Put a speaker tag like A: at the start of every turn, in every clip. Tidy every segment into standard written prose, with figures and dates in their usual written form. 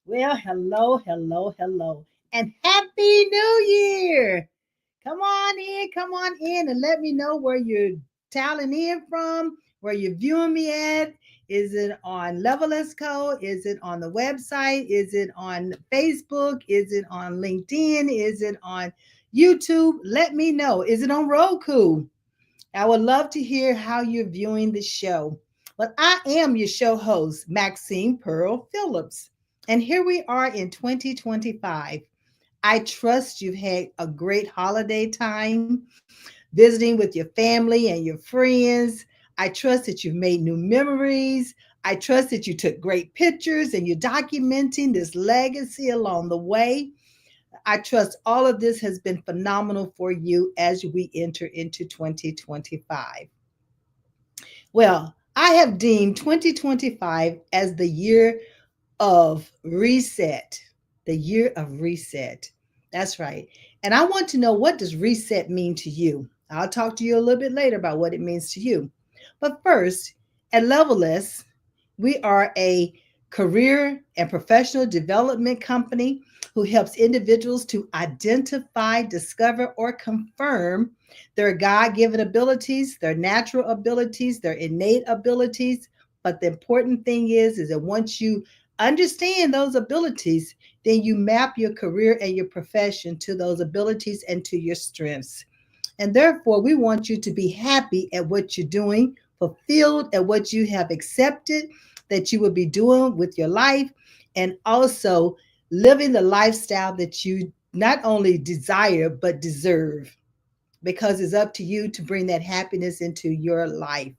A: Well, hello, hello, hello, and Happy New Year! Come on in, and let me know where you're dialing in from, where you're viewing me at. Is it on Level S Co? Is it on the website? Is it on Facebook? Is it on LinkedIn? Is it on YouTube? Let me know. Is it on Roku? I would love to hear how you're viewing the show. But I am your show host, Maxine Pearl Phillips. And here we are in 2025. I trust you've had a great holiday time visiting with your family and your friends. I trust that you've made new memories. I trust that you took great pictures and you're documenting this legacy along the way. I trust all of this has been phenomenal for you as we enter into 2025. Well, I have deemed 2025 as the year of reset. The year of reset. That's right. And I want to know, what does reset mean to you? I'll talk to you a little bit later about what it means to you. But first, at Leveless, we are a career and professional development company who helps individuals to identify, discover, or confirm their God given abilities, their natural abilities, their innate abilities. But the important thing is that once you understand those abilities, then you map your career and your profession to those abilities and to your strengths. And therefore, we want you to be happy at what you're doing, fulfilled at what you have accepted that you will be doing with your life, and also living the lifestyle that you not only desire but deserve, because it's up to you to bring that happiness into your life.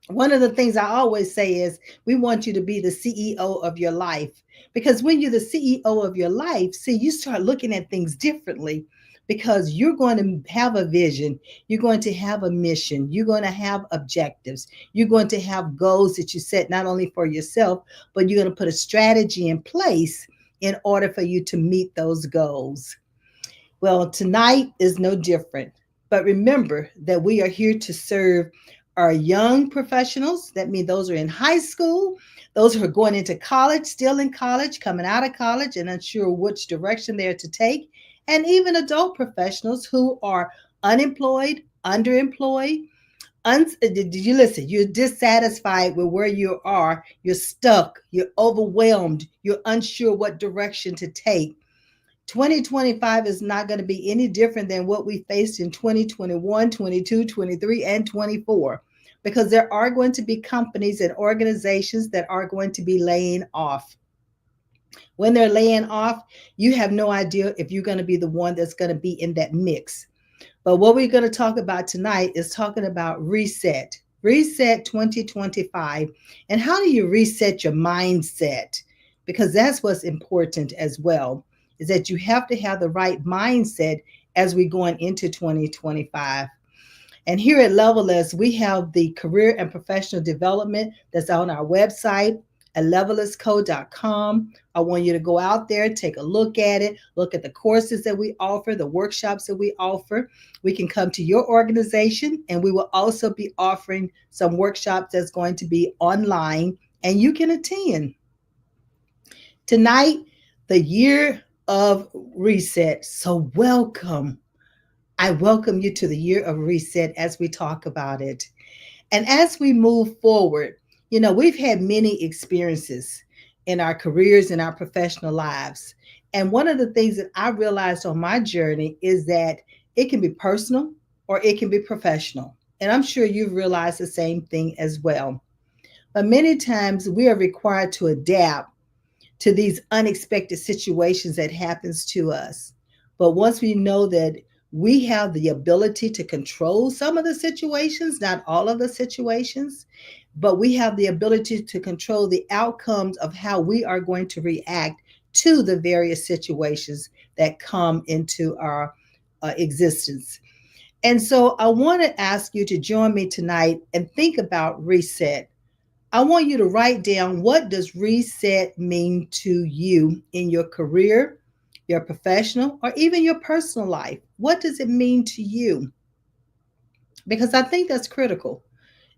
A: One of the things I always say is we want you to be the CEO of your life, because when you're the CEO of your life, see, you start looking at things differently, because you're going to have a vision, you're going to have a mission, you're going to have objectives, you're going to have goals that you set not only for yourself, but you're going to put a strategy in place in order for you to meet those goals. Well, tonight is no different. But remember that we are here to serve our young professionals. That means those are in high school, those who are going into college, still in college, coming out of college and unsure which direction they're to take, and even adult professionals who are unemployed, underemployed. Did you listen? You're dissatisfied with where you are. You're stuck. You're overwhelmed. You're unsure what direction to take. 2025 is not going to be any different than what we faced in 2021, 22, 23, and 24, because there are going to be companies and organizations that are going to be laying off. When they're laying off, you have no idea if you're going to be the one that's going to be in that mix. But what we're going to talk about tonight is talking about reset. Reset 2025. And how do you reset your mindset? Because that's what's important as well, is that you have to have the right mindset as we're going into 2025. And here at Leveless, we have the career and professional development that's on our website at levelessco.com. I want you to go out there, take a look at it, look at the courses that we offer, the workshops that we offer. We can come to your organization, and we will also be offering some workshops that's going to be online and you can attend. Tonight, the year of reset. So, welcome. I welcome you to the year of reset as we talk about it. And as we move forward, we've had many experiences in our careers and our professional lives. And one of the things that I realized on my journey is that it can be personal or it can be professional. And I'm sure you've realized the same thing as well. But many times we are required to adapt to these unexpected situations that happens to us. But once we know that we have the ability to control some of the situations, not all of the situations, but we have the ability to control the outcomes of how we are going to react to the various situations that come into our existence. And so I want to ask you to join me tonight and think about reset. I want you to write down, what does reset mean to you in your career, your professional, or even your personal life? What does it mean to you? Because I think that's critical.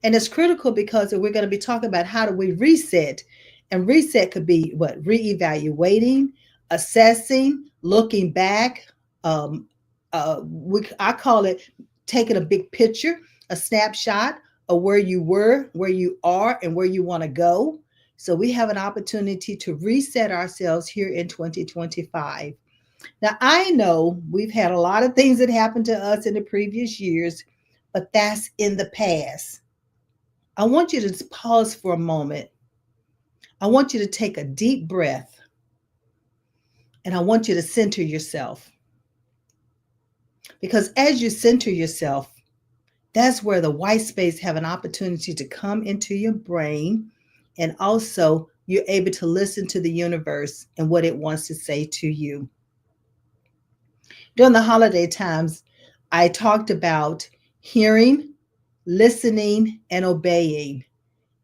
A: And it's critical because we're going to be talking about how do we reset. And reset could be what? Reevaluating, assessing, looking back. Um, I call it taking a big picture, a snapshot of where you were, where you are, and where you want to go. So we have an opportunity to reset ourselves here in 2025. Now, I know we've had a lot of things that happened to us in the previous years, but that's in the past. I want you to pause for a moment. I want you to take a deep breath and I want you to center yourself. Because as you center yourself, that's where the white space have an opportunity to come into your brain, and also you're able to listen to the universe and what it wants to say to you. During the holiday times, I talked about hearing, listening, and obeying.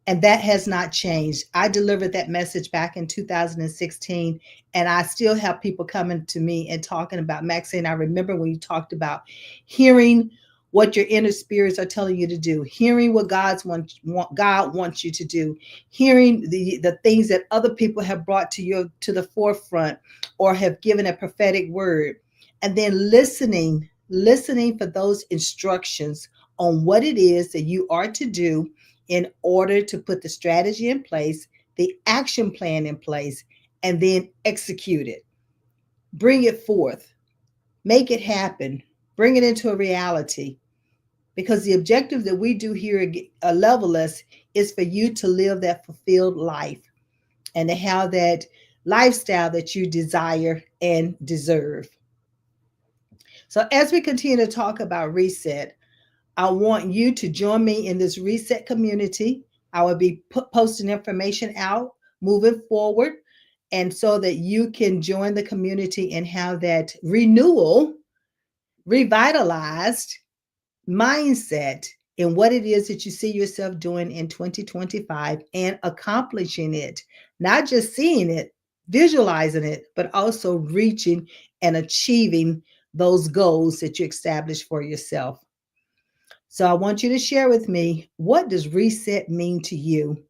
A: And that has not changed. I delivered that message back in 2016, and I still have people coming to me and talking about, Maxine, I remember when you talked about hearing what your inner spirits are telling you to do, hearing what God wants you to do, hearing the things that other people have brought to you to the forefront or have given a prophetic word, and then listening for those instructions on what it is that you are to do in order to put the strategy in place, the action plan in place, and then execute it. Bring it forth, make it happen, bring it into a reality. Because the objective that we do here at Levelist is for you to live that fulfilled life and to have that lifestyle that you desire and deserve. So, as we continue to talk about reset, I want you to join me in this reset community. I will be posting information out moving forward, and so that you can join the community and have that renewal, revitalized mindset in what it is that you see yourself doing in 2025 and accomplishing it, not just seeing it, visualizing it, but also reaching and achieving those goals that you established for yourself. So I want you to share with me, what does reset mean to you?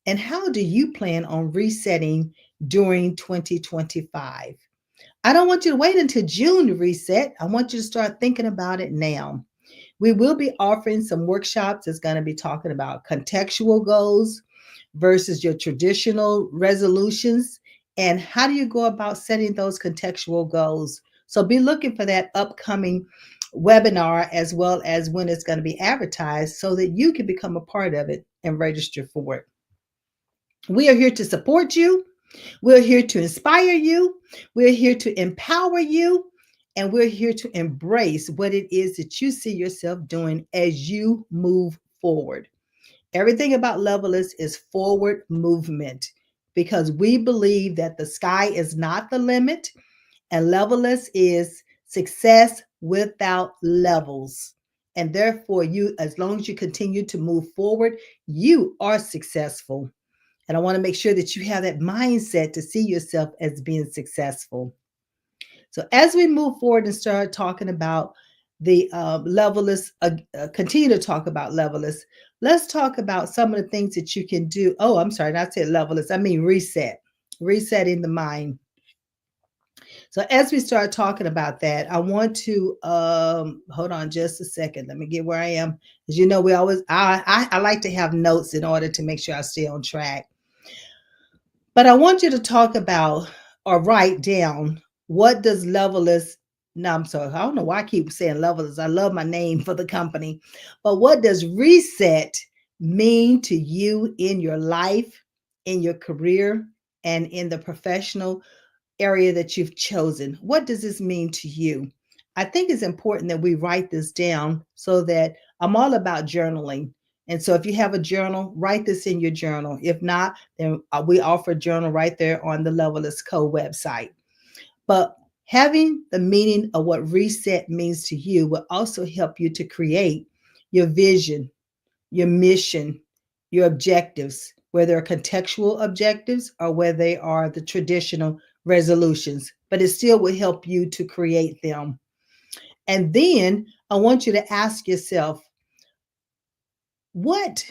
A: And how do you plan on resetting during 2025? I don't want you to wait until June to reset. I want you to start thinking about it now. We will be offering some workshops that's going to be talking about contextual goals versus your traditional resolutions, and how do you go about setting those contextual goals. So be looking for that upcoming webinar as well as when it's going to be advertised so that you can become a part of it and register for it. We are here to support you. We're here to inspire you. We're here to empower you. And we're here to embrace what it is that you see yourself doing as you move forward. Everything about Levelist is forward movement because we believe that the sky is not the limit, and Levelist is success without levels. And therefore, you, as long as you continue to move forward, you are successful. And I want to make sure that you have that mindset to see yourself as being successful. So as we move forward and start talking about the Levelist, continue to talk about Levelist, let's talk about some of the things that you can do. Oh, I'm sorry, not said Levelist, I mean reset, resetting the mind. So as we start talking about that, I want to hold on just a second. Let me get where I am. As you know, we always I like to have notes in order to make sure I stay on track. But I want you to talk about or write down, what does Levelist, no, I'm sorry, I don't know why I keep saying Levelist. I love my name for the company. But what does reset mean to you in your life, in your career, and in the professional area that you've chosen? What does this mean to you? I think it's important that we write this down, so that I'm all about journaling. And so if you have a journal, write this in your journal. If not, then we offer a journal right there on the Levelist Co website. But having the meaning of what reset means to you will also help you to create your vision, your mission, your objectives, whether they're contextual objectives or whether they are the traditional resolutions, but it still will help you to create them. And then I want you to ask yourself, what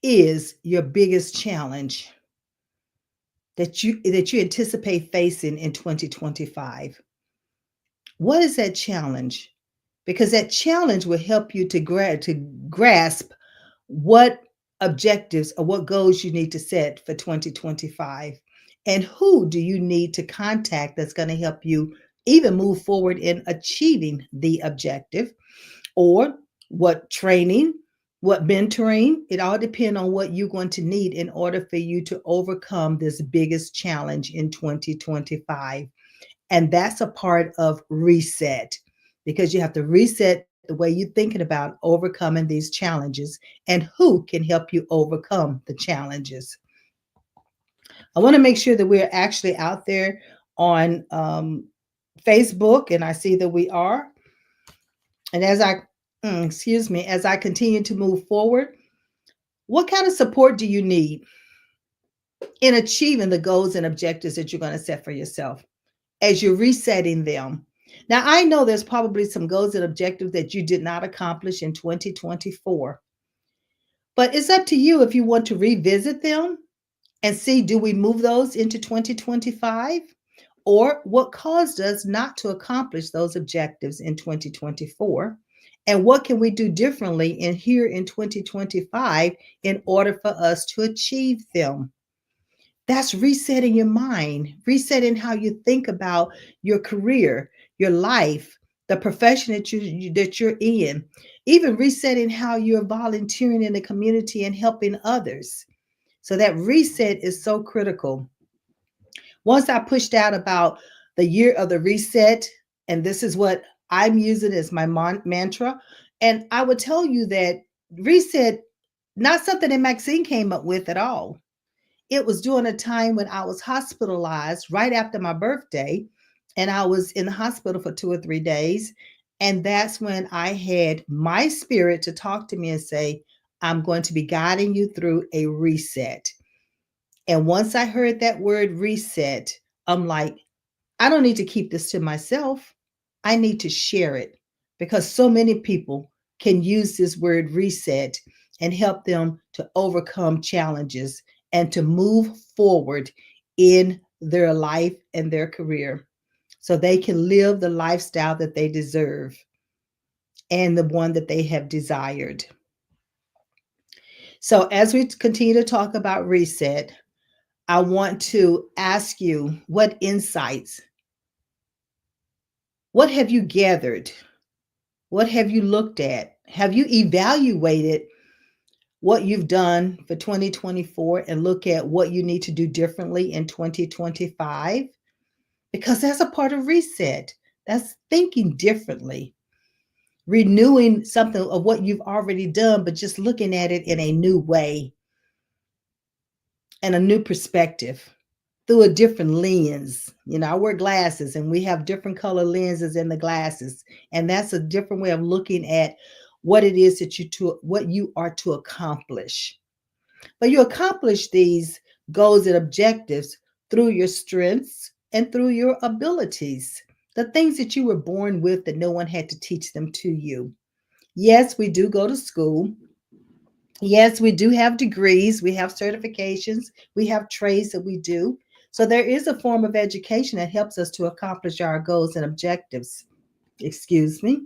A: is your biggest challenge? that you anticipate facing in 2025? What is that challenge? Because that challenge will help you to grasp what objectives or what goals you need to set for 2025, and who do you need to contact that's going to help you even move forward in achieving the objective, or what training, what mentoring. It all depends on what you're going to need in order for you to overcome this biggest challenge in 2025. And that's a part of reset, because you have to reset the way you're thinking about overcoming these challenges and who can help you overcome the challenges. I want to make sure that we're actually out there on Facebook, and I see that we are. And as I continue to move forward, what kind of support do you need in achieving the goals and objectives that you're going to set for yourself as you're resetting them? Now, I know there's probably some goals and objectives that you did not accomplish in 2024, but it's up to you if you want to revisit them and see, do we move those into 2025? Or what caused us not to accomplish those objectives in 2024? And what can we do differently in here in 2025 in order for us to achieve them? That's resetting your mind, resetting how you think about your career, your life, the profession that you're in, even resetting how you're volunteering in the community and helping others. So that reset is so critical. Once I pushed out about the year of the reset, and this is what I'm using as my mantra, and I would tell you that reset, not something that Maxine came up with at all. It was during a time when I was hospitalized right after my birthday, and I was in the hospital for 2 or 3 days. And that's when I had my spirit to talk to me and say, I'm going to be guiding you through a reset. And once I heard that word reset, I'm like, I don't need to keep this to myself. I need to share it, because so many people can use this word reset and help them to overcome challenges and to move forward in their life and their career so they can live the lifestyle that they deserve and the one that they have desired. So, as we continue to talk about reset, I want to ask you, what insights, what have you gathered? What have you looked at? Have you evaluated what you've done for 2024 and look at what you need to do differently in 2025? Because that's a part of reset. That's thinking differently, renewing something of what you've already done, but just looking at it in a new way and a new perspective through a different lens. You know, I wear glasses and we have different color lenses in the glasses. And that's a different way of looking at what it is that what you are to accomplish. But you accomplish these goals and objectives through your strengths and through your abilities, the things that you were born with that no one had to teach them to you. Yes, we do go to school. Yes, we do have degrees, we have certifications, we have trades that we do. So there is a form of education that helps us to accomplish our goals and objectives. Excuse me.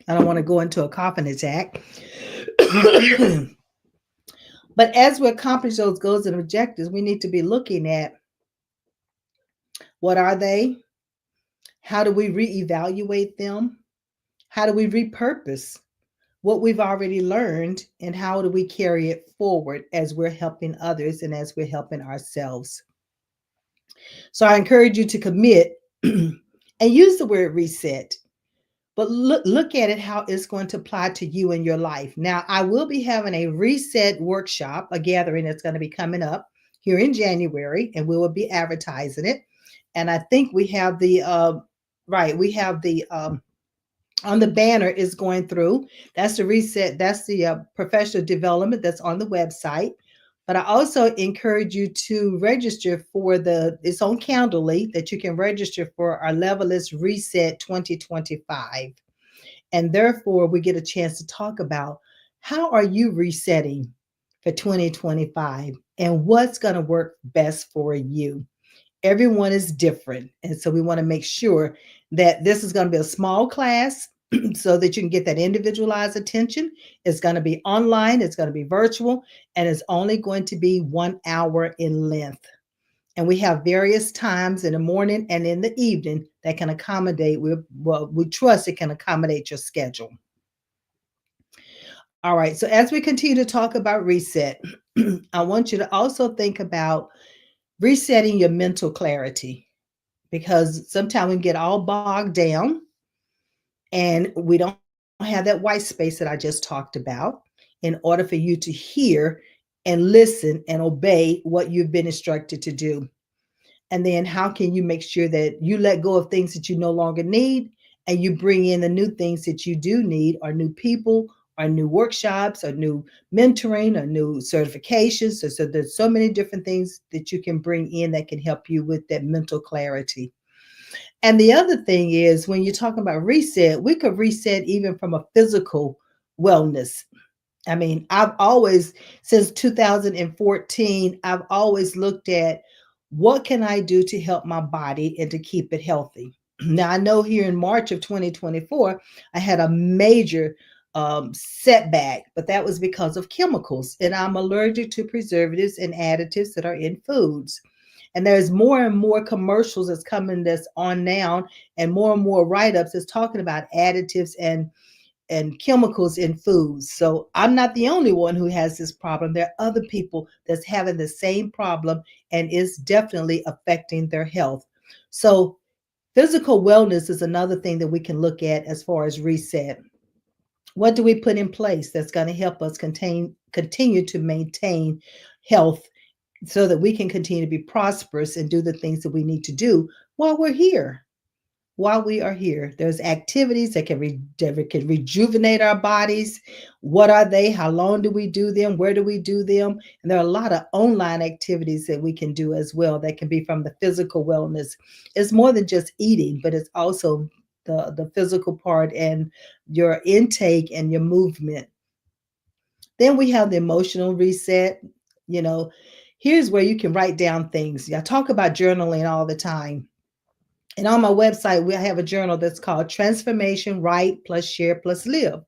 A: I don't want to go into a coughing attack. But as we accomplish those goals and objectives, we need to be looking at, what are they? How do we reevaluate them? How do we repurpose what we've already learned, and how do we carry it forward as we're helping others and as we're helping ourselves? So I encourage you to commit and use the word reset, but look at it how it's going to apply to you in your life. Now, I will be having a reset workshop, a gathering that's going to be coming up here in January, and we will be advertising it. And I think we have the on the banner is going through. That's the reset. That's the professional development that's on the website. But I also encourage you to register for it's on Calendly that you can register for our Level is Reset 2025. And therefore, we get a chance to talk about How are you resetting for 2025? And what's going to work best for you? Everyone is different. And so we want to make sure that this is going to be a small class so that you can get that individualized attention. It's going to be online, it's going to be virtual, and it's only going to be 1 hour in length. And we have various times in the morning and in the evening that can accommodate. We trust it can accommodate your schedule. All right. So as we continue to talk about reset, I want you to also think about resetting your mental clarity, because sometimes we get all bogged down and we don't have that white space that I just talked about in order for you to hear and listen and obey what you've been instructed to do. And then how can you make sure that you let go of things that you no longer need and you bring in the new things that you do need, or new people, or new workshops, or new mentoring, or new certifications. So there's so many different things that you can bring in that can help you with that mental clarity. And the other thing is, when you're talking about reset, we could reset even from a physical wellness. I mean, I've always, since 2014, I've always looked at what can I do to help my body and to keep it healthy. Now, I know here in March of 2024, I had a major setback, but that was because of chemicals. And I'm allergic to preservatives and additives that are in foods. And there's more and more commercials that's coming that's on now, and more write-ups that's talking about additives and chemicals in foods. So I'm not the only one who has this problem. There are other people that's having the same problem, and it's definitely affecting their health. So physical wellness is another thing that we can look at as far as reset. What do we put in place that's going to help us continue to maintain health so that we can continue to be prosperous and do the things that we need to do while we're here? While we are here, there's activities that can rejuvenate our bodies. What are they? How long do we do them? Where do we do them? And there are a lot of online activities that we can do as well that can be from the physical wellness. It's more than just eating, but it's also the physical part and your intake and your movement. Then we have the emotional reset. You know, here's where you can write down things. I talk about journaling all the time. And on my website, we have a journal that's called Transformation Write Plus Share Plus Live.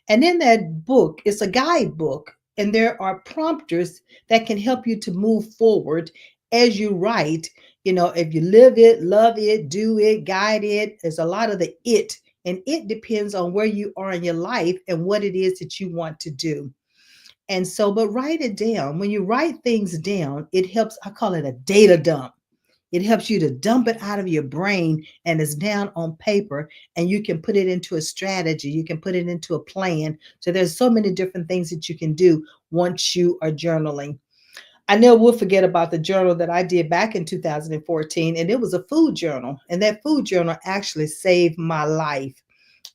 A: And in that book, it's a guidebook, and there are prompters that can help you to move forward as you write. You know, if you live it, love it, do it, guide it, there's a lot of the it. And it depends on where you are in your life and what it is that you want to do. And so, but write it down. When you write things down, it helps. I call it a data dump. It helps you to dump it out of your brain, and it's down on paper, and you can put it into a strategy. You can put it into a plan. So there's so many different things that you can do once you are journaling. I never will forget about the journal that I did back in 2014, and it was a food journal. And that food journal actually saved my life.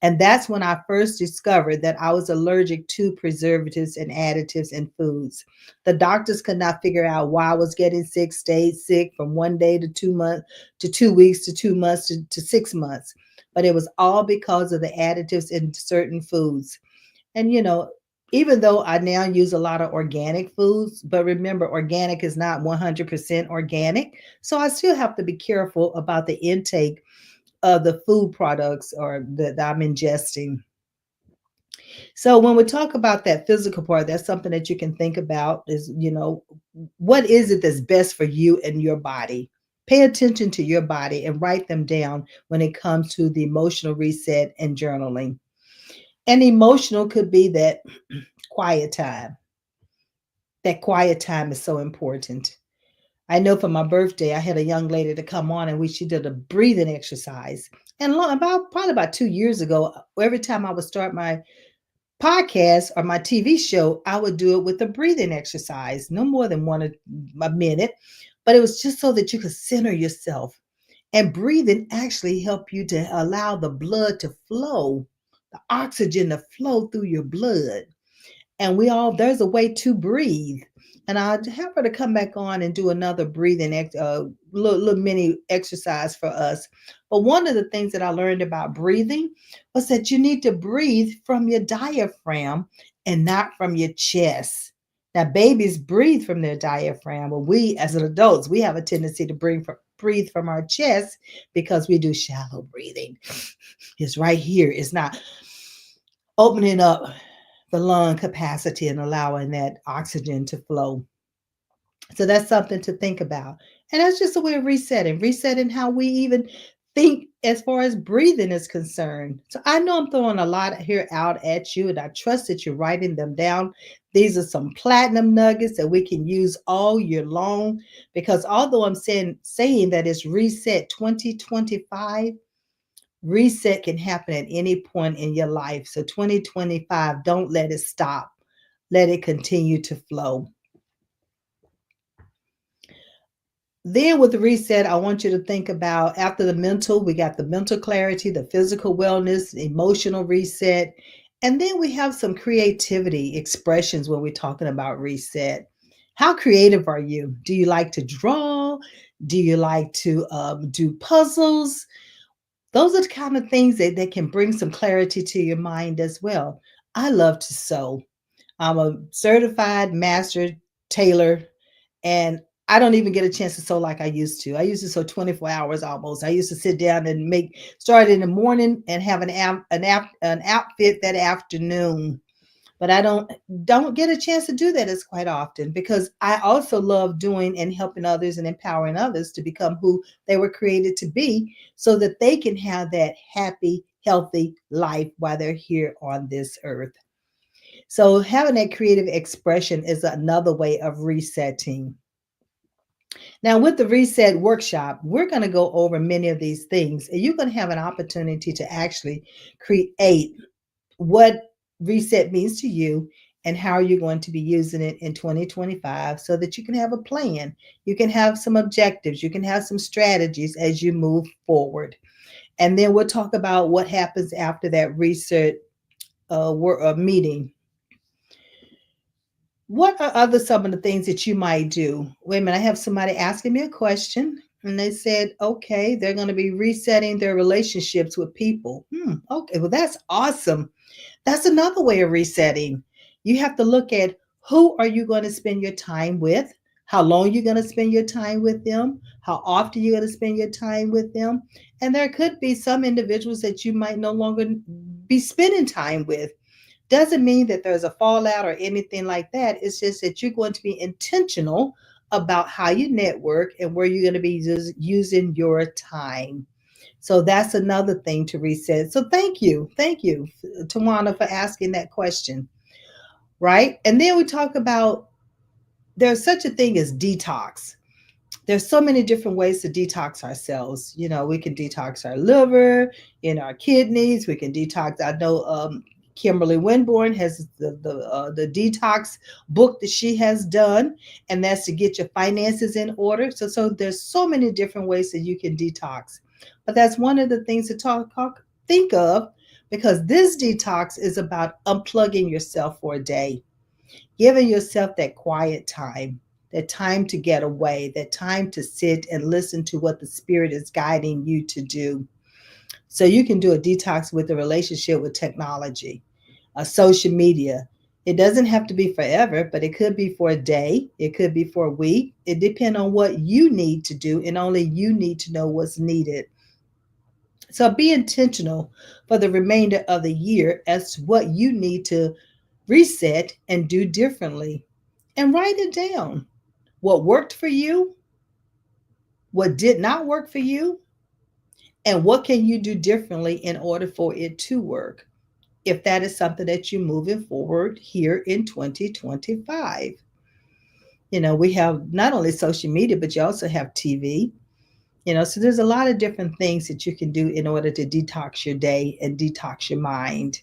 A: And that's when I first discovered that I was allergic to preservatives and additives in foods. The doctors could not figure out why I was getting sick, stayed sick from 1 day to 2 months, to 2 weeks, to 2 months, to 6 months. But it was all because of the additives in certain foods. And, even though I now use a lot of organic foods, but remember, organic is not 100% organic. So I still have to be careful about the intake of the food products or that I'm ingesting. So when we talk about that physical part, that's something that you can think about is, what is it that's best for you and your body? Pay attention to your body and write them down when it comes to the emotional reset and journaling. And emotional could be that quiet time. That quiet time is so important. I know for my birthday, I had a young lady to come on, and she did a breathing exercise. And probably about 2 years ago, every time I would start my podcast or my TV show, I would do it with a breathing exercise, no more than a minute. But it was just so that you could center yourself. And breathing actually help you to allow the blood to flow, the oxygen to flow through your blood. And there's a way to breathe. And I'll have her to come back on and do another breathing little mini exercise for us. But one of the things that I learned about breathing was that you need to breathe from your diaphragm and not from your chest. Now, babies breathe from their diaphragm, but we as adults, we have a tendency to breathe from our chest because we do shallow breathing. It's right here. It's not opening up the lung capacity and allowing that oxygen to flow. So that's something to think about. And that's just a way of resetting how we even think as far as breathing is concerned. So I know I'm throwing a lot here out at you, and I trust that you're writing them down. These are some platinum nuggets that we can use all year long because although I'm saying that it's reset 2025, reset can happen at any point in your life. So 2025, don't let it stop. Let it continue to flow. Then with the reset, I want you to think about after the mental, we got the mental clarity, the physical wellness, emotional reset, and then we have some creativity expressions when we're talking about reset. How creative are you? Do you like to draw? Do you like to do puzzles? Those are the kind of things that can bring some clarity to your mind as well. I love to sew. I'm a certified master tailor, and I don't even get a chance to sew like I used to. I used to sew 24 hours almost. I used to sit down and start in the morning and have an outfit that afternoon. But I don't get a chance to do that as quite often because I also love doing and helping others and empowering others to become who they were created to be so that they can have that happy, healthy life while they're here on this earth. So having that creative expression is another way of resetting. Now, with the reset workshop, we're going to go over many of these things, and you're going to have an opportunity to actually create what reset means to you and how you're going to be using it in 2025 so that you can have a plan. You can have some objectives, you can have some strategies as you move forward. And then we'll talk about what happens after that reset meeting. What are other some of the things that you might do? Wait a minute, I have somebody asking me a question, and they said, okay, they're going to be resetting their relationships with people. Okay, well, that's awesome. That's another way of resetting. You have to look at who are you going to spend your time with, how long you're going to spend your time with them, how often you're going to spend your time with them. And there could be some individuals that you might no longer be spending time with. Doesn't mean that there's a fallout or anything like that. It's just that you're going to be intentional about how you network and where you're going to be using your time. So that's another thing to reset. So thank you, Tawana, for asking that question. Right. And then we talk about there's such a thing as detox. There's so many different ways to detox ourselves. You know, we can detox our liver, in our kidneys. We can detox. I know Kimberly Winborn has the detox book that she has done, and that's to get your finances in order. So there's so many different ways that you can detox, but that's one of the things to think of because this detox is about unplugging yourself for a day, giving yourself that quiet time, that time to get away, that time to sit and listen to what the spirit is guiding you to do. So you can do a detox with a relationship with technology, social media. It doesn't have to be forever, but it could be for a day. It could be for a week. It depends on what you need to do, and only you need to know what's needed. So be intentional for the remainder of the year as to what you need to reset and do differently. And write it down. What worked for you, what did not work for you, and what can you do differently in order for it to work if that is something that you're moving forward here in 2025. You know, we have not only social media, but you also have TV. You know, so there's a lot of different things that you can do in order to detox your day and detox your mind.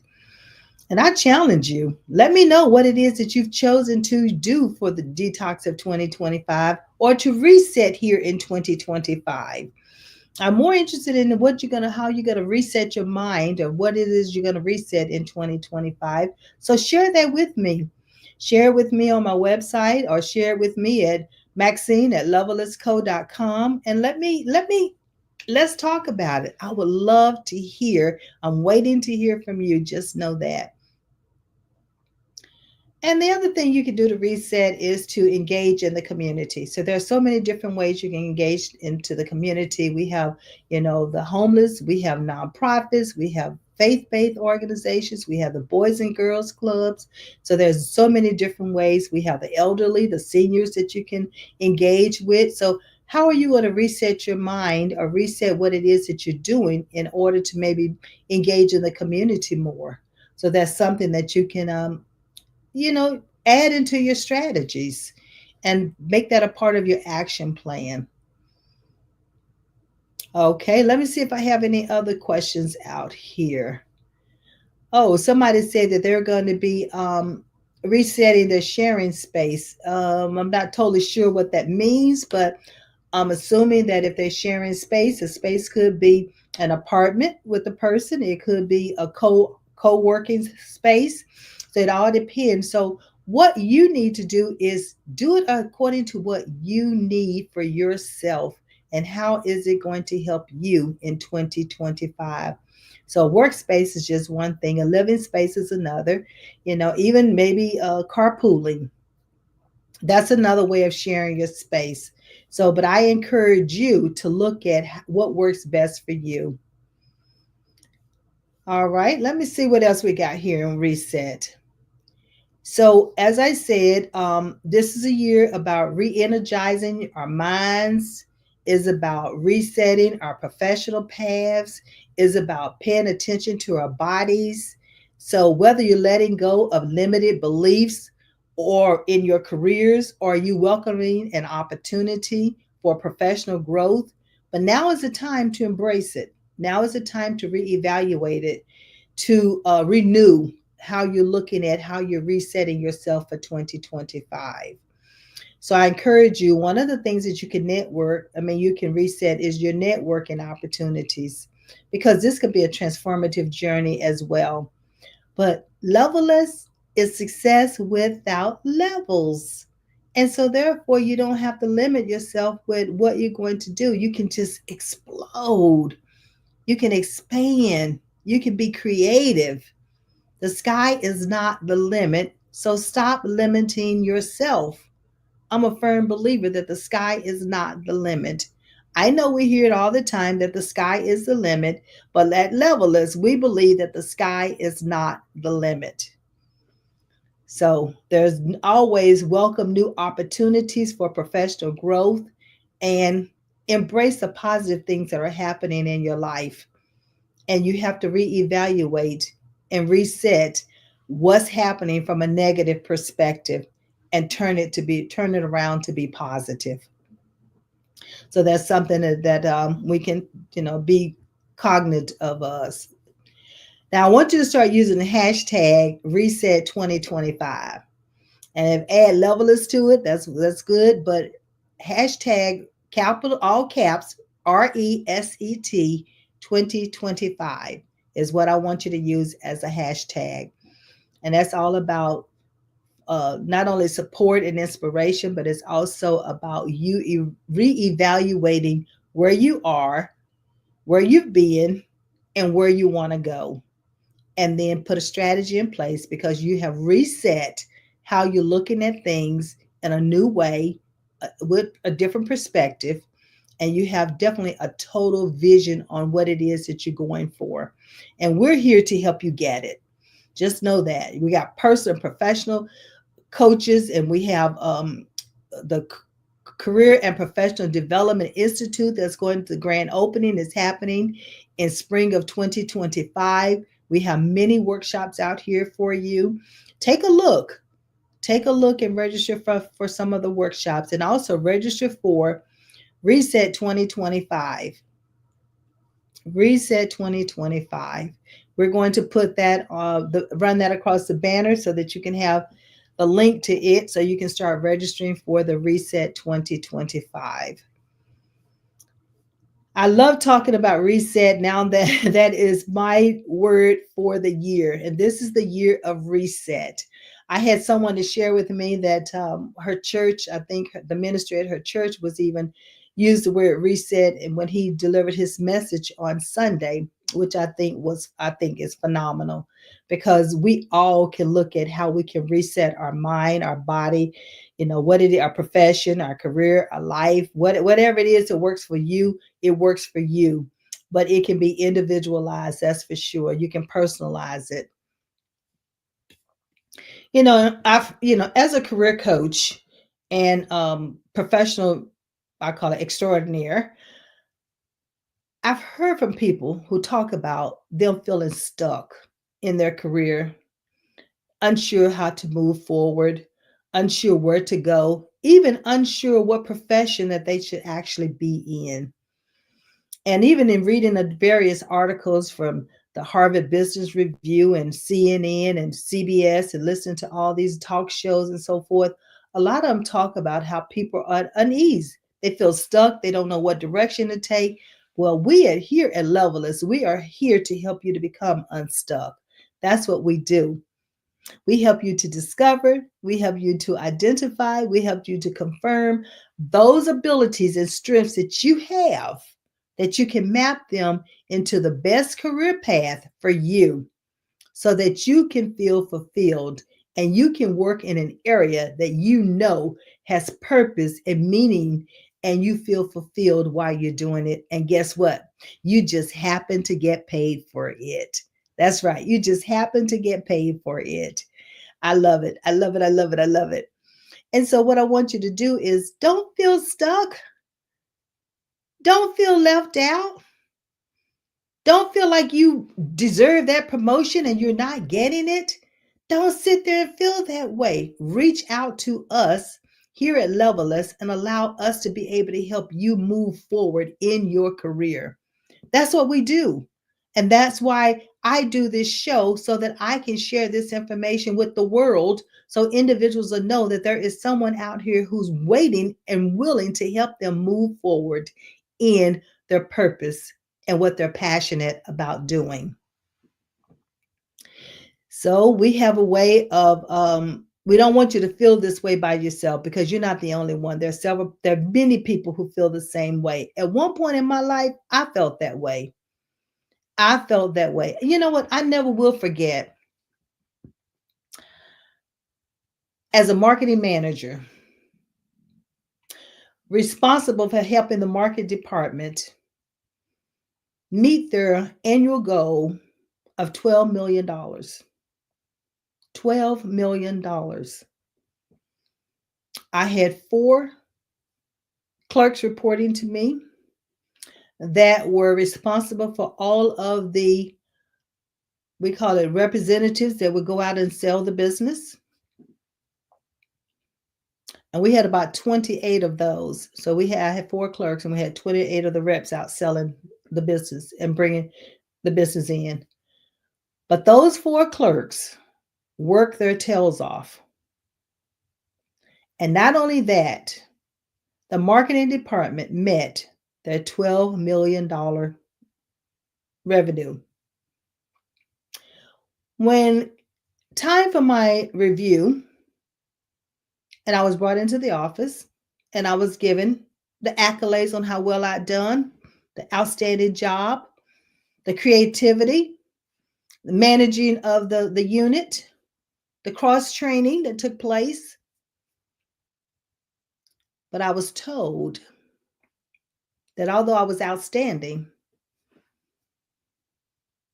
A: And I challenge you, let me know what it is that you've chosen to do for the detox of 2025 or to reset here in 2025. I'm more interested in how you're gonna reset your mind or what it is you're gonna reset in 2025. So share that with me. Share it with me on my website or share it with me at Maxine at levelisco.com and let's talk about it. I would love to hear. I'm waiting to hear from you. Just know that. And the other thing you can do to reset is to engage in the community. So there's so many different ways you can engage into the community. We have, the homeless, we have nonprofits, we have faith-based organizations, we have the Boys and Girls Clubs. So there's so many different ways. We have the elderly, the seniors that you can engage with. So how are you going to reset your mind or reset what it is that you're doing in order to maybe engage in the community more? So that's something that you can add into your strategies and make that a part of your action plan. Okay, let me see if I have any other questions out here. Oh, somebody said that they're going to be resetting their sharing space. I'm not totally sure what that means, but I'm assuming that if they're sharing space, a space could be an apartment with a person, it could be a co-working space. So it all depends. So what you need to do is do it according to what you need for yourself and how is it going to help you in 2025. So workspace is just one thing, a living space is another, even maybe carpooling, that's another way of sharing your space. So, but I encourage you to look at what works best for you. All right, let me see what else we got here in reset. So, as I said, this is a year about re energizing our minds, is about resetting our professional paths, is about paying attention to our bodies. So, whether you're letting go of limited beliefs or in your careers, or you welcoming an opportunity for professional growth, but now is the time to embrace it. Now is the time to reevaluate it, to renew how you're looking at how you're resetting yourself for 2025. So I encourage you, one of the things that you can you can reset is your networking opportunities because this could be a transformative journey as well. But levelless is success without levels. And so therefore you don't have to limit yourself with what you're going to do. You can just explode. You can expand. You can be creative. The sky is not the limit, so stop limiting yourself. I'm a firm believer that the sky is not the limit. I know we hear it all the time that the sky is the limit, but at Levelers, we believe that the sky is not the limit. So there's always welcome new opportunities for professional growth and embrace the positive things that are happening in your life. And you have to reevaluate and reset what's happening from a negative perspective and turn it around to be positive. So that's something that we can be cognizant of us. Now I want you to start using the hashtag reset 2025 and add levelers to it. That's good, but hashtag capital all caps RESET 2025 is what I want you to use as a hashtag. And that's all about not only support and inspiration, but it's also about you reevaluating where you are, where you've been, and where you want to go. And then put a strategy in place because you have reset how you're looking at things in a new way with a different perspective. And you have definitely a total vision on what it is that you're going for. And we're here to help you get it. Just know that we got personal and professional coaches, and we have the Career and Professional Development Institute that's going to the grand opening is happening in spring of 2025. We have many workshops out here for you. Take a look. Take a look and register for some of the workshops and also register for Reset 2025. Reset 2025. We're going to put that run that across the banner so that you can have the link to it so you can start registering for the Reset 2025. I love talking about reset now that that is my word for the year. And this is the year of reset. I had someone to share with me that her church, I think the ministry at her church was even used the word reset and when he delivered his message on Sunday, which I think is phenomenal because we all can look at how we can reset our mind, our body, what it is, our profession, our career, our life, whatever it is that works for you, it works for you. But it can be individualized, that's for sure. You can personalize it. As a career coach and professional, I call it extraordinaire, I've heard from people who talk about them feeling stuck in their career, unsure how to move forward, unsure where to go, even unsure what profession that they should actually be in. And even in reading the various articles from the Harvard Business Review and CNN and CBS and listening to all these talk shows and so forth, a lot of them talk about how people are uneasy. They feel stuck. They don't know what direction to take. Well, we are here at Levelist. We are here to help you to become unstuck. That's what we do. We help you to discover, we help you to identify, we help you to confirm those abilities and strengths that you have, that you can map them into the best career path for you so that you can feel fulfilled and you can work in an area that you know has purpose and meaning and you feel fulfilled while you're doing it. And guess what? You just happen to get paid for it. That's right. You just happen to get paid for it. I love it. I love it. I love it. I love it. And so, what I want you to do is don't feel stuck. Don't feel left out. Don't feel like you deserve that promotion and you're not getting it. Don't sit there and feel that way. Reach out to us here at Levelist and allow us to be able to help you move forward in your career. That's what we do. And that's why I do this show so that I can share this information with the world so individuals will know that there is someone out here who's waiting and willing to help them move forward in their purpose and what they're passionate about doing. So we have a way of we don't want you to feel this way by yourself because you're not the only one. There are many people who feel the same way. At one point in my life, I felt that way. I felt that way. You know what? I never will forget as a marketing manager responsible for helping the market department meet their annual goal of $12 million. $12 million. I had 4 clerks reporting to me that were responsible for all of the, we call it representatives that would go out and sell the business. And we had about 28 of those. So I had 4 clerks and we had 28 of the reps out selling the business and bringing the business in. But those 4 clerks worked their tails off. And not only that, the marketing department met their $12 million revenue. When time for my review, and I was brought into the office and I was given the accolades on how well I'd done, the outstanding job, the creativity, the managing of the unit, the cross training that took place. But I was told that although I was outstanding,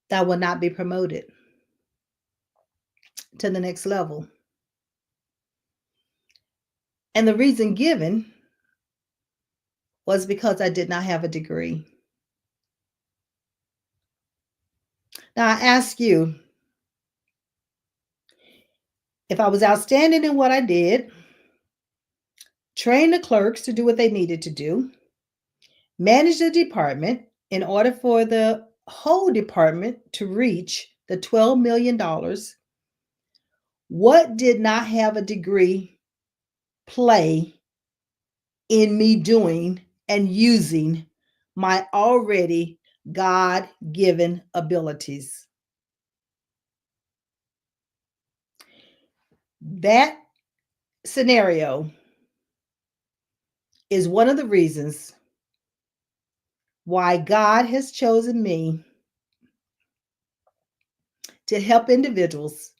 A: that I would not be promoted to the next level. And the reason given was because I did not have a degree. Now I ask you, if I was outstanding in what I did, train the clerks to do what they needed to do, manage the department in order for the whole department to reach the $12 million, what did not have a degree play in me doing and using my already God given abilities? That scenario is one of the reasons why God has chosen me to help individuals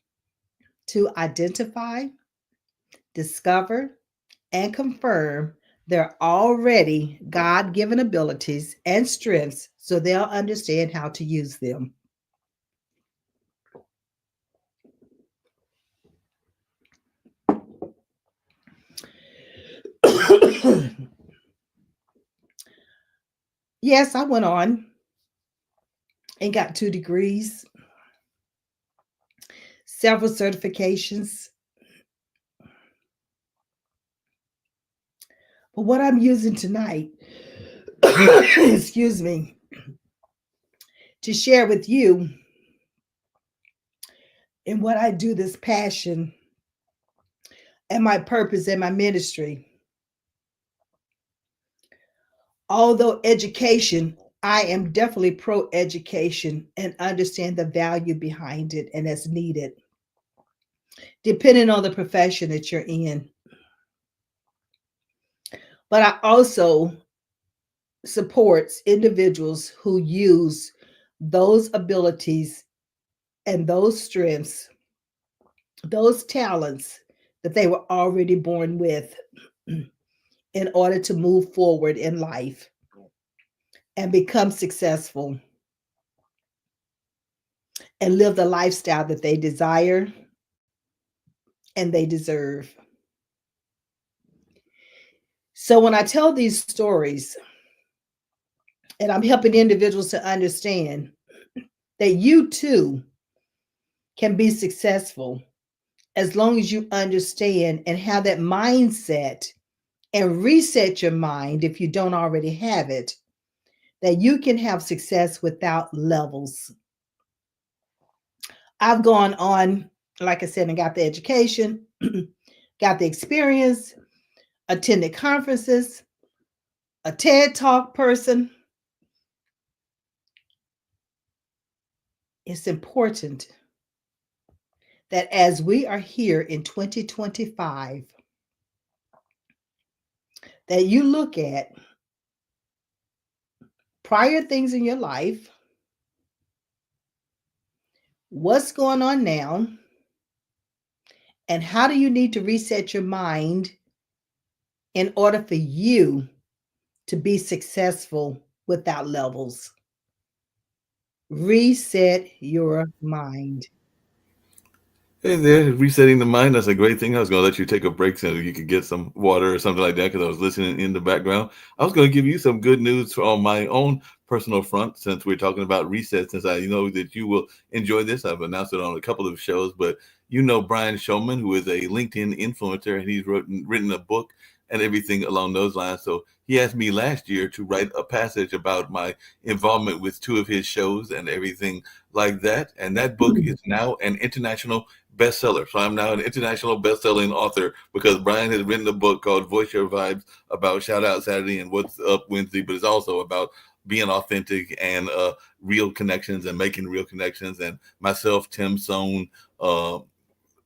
A: to identify, discover, and confirm their already God given abilities and strengths so they'll understand how to use them. Yes, I went on and got 2 degrees, several certifications. But what I'm using tonight, excuse me, to share with you in what I do, this passion and my purpose and my ministry. Although education, I am definitely pro education and understand the value behind it and as needed, depending on the profession that you're in. But I also supports individuals who use those abilities and those strengths, those talents that they were already born with in order to move forward in life and become successful and live the lifestyle that they desire and they deserve. So when I tell these stories and I'm helping individuals to understand that you too can be successful as long as you understand and have that mindset and reset your mind if you don't already have it, that you can have success without levels. I've gone on, like I said, and got the education, got the experience, attended conferences, a TED Talk person. It's important that as we are here in 2025, that you look at prior things in your life, what's going on now, and how do you need to reset your mind in order for you to be successful without levels. Reset your mind.
B: Hey there, resetting the mind. That's a great thing. I was going to let you take a break so you could get some water or something like that because I was listening in the background. I was going to give you some good news on my own personal front since we're talking about reset, since I know that you will enjoy this. I've announced it on a couple of shows, but you know Brian Showman, who is a LinkedIn influencer, and he's written a book and everything along those lines. So he asked me last year to write a passage about my involvement with 2 of his shows and everything like that. And that book is now an international bestseller. So I'm now an international best-selling author because Brian has written a book called Voice Your Vibes about Shout Out Saturday and What's Up Wednesday, but it's also about being authentic and real connections and making real connections. And myself, Tim Sohn, uh,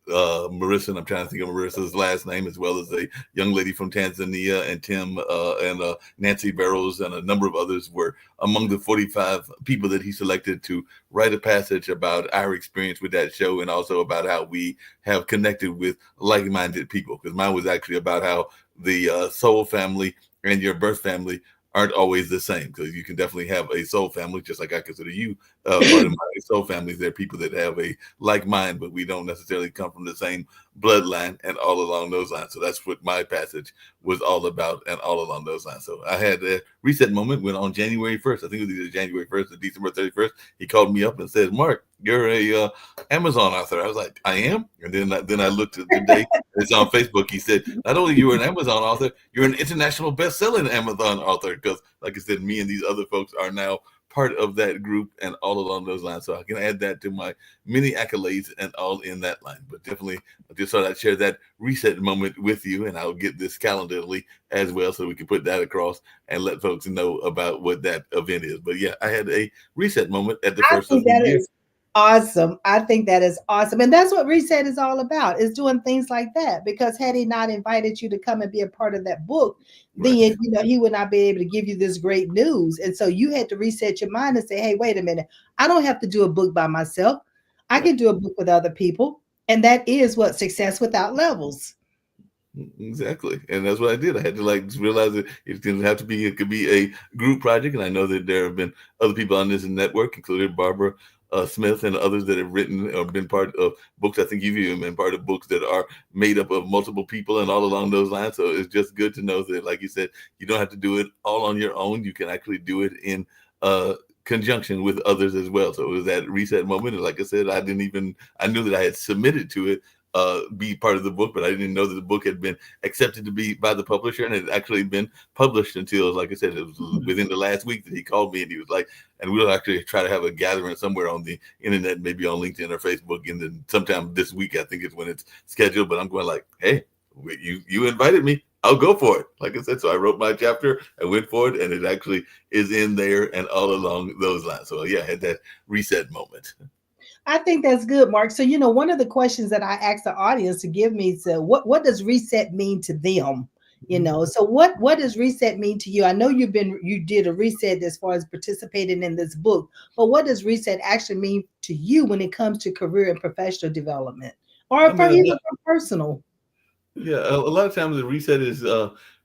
B: Marissa, and I'm trying to think of Marissa's last name, as well as a young lady from Tanzania, and Tim and Nancy Barrows, and a number of others were among the 45 people that he selected to write a passage about our experience with that show and also about how we have connected with like minded people. Because mine was actually about how the soul family and your birth family aren't always the same, because you can definitely have a soul family, just like I consider you part of my soul families. There are people that have a like mind, but we don't necessarily come from the same bloodline and all along those lines. So that's what my passage was all about and all along those lines. So I had a reset moment when on January 1st, I think it was either January 1st or December 31st, he called me up and said, Mark, you're a Amazon author. I was like, I am? And then I looked at the day. It's on Facebook. He said, not only you are an Amazon author, you're an international best-selling Amazon author. Because, like I said, me and these other folks are now part of that group and all along those lines. So I can add that to my many accolades and all in that line. But definitely, I just thought I'd share that reset moment with you, and I'll get this Calendarly as well so we can put that across and let folks know about what that event is. But yeah, I had a reset moment at the
A: I
B: first of
A: think
B: the
A: that
B: year.
A: is. Awesome. I think that is awesome. And that's what Reset is all about, is doing things like that. Because had he not invited you to come and be a part of that book, then
B: Right.
A: he would not be able to give you this great news. And so you had to reset your mind and say, hey, wait a minute. I don't have to do a book by myself. I
B: Right.
A: can do a book with other people. And that is what success without levels.
B: Exactly, and that's what I did. I had to like realize that it didn't have to be. It could be a group project, and I know that there have been other people on this network, including Barbara Smith and others that have written or been part of books. I think you've even been part of books that are made up of multiple people and all along those lines. So it's just good to know that, like you said, you don't have to do it all on your own. You can actually do it in uh, conjunction with others as well. So it was that reset moment. And like I said, I knew that I had submitted to it be part of the book, but I didn't know that the book had been accepted to be by the publisher and it had actually been published until, like I said, it was within the last week that he called me and he was like, and we'll actually try to have a gathering somewhere on the internet, maybe on LinkedIn or Facebook, and then sometime this week I think is when it's scheduled. But I'm going like, hey, you invited me. I'll go for it. Like I said, so I wrote my chapter, I went for it, and it actually is in there and all along those lines. So yeah, I had that reset moment.
A: I think that's good, Mark. So, one of the questions that I asked the audience to give me is what does reset mean to them? So what does reset mean to you? I know you did a reset as far as participating in this book, but what does reset actually mean to you when it comes to career and professional development,
B: I
A: or for
B: mean,
A: even for personal?
B: yeah, a lot of times the reset is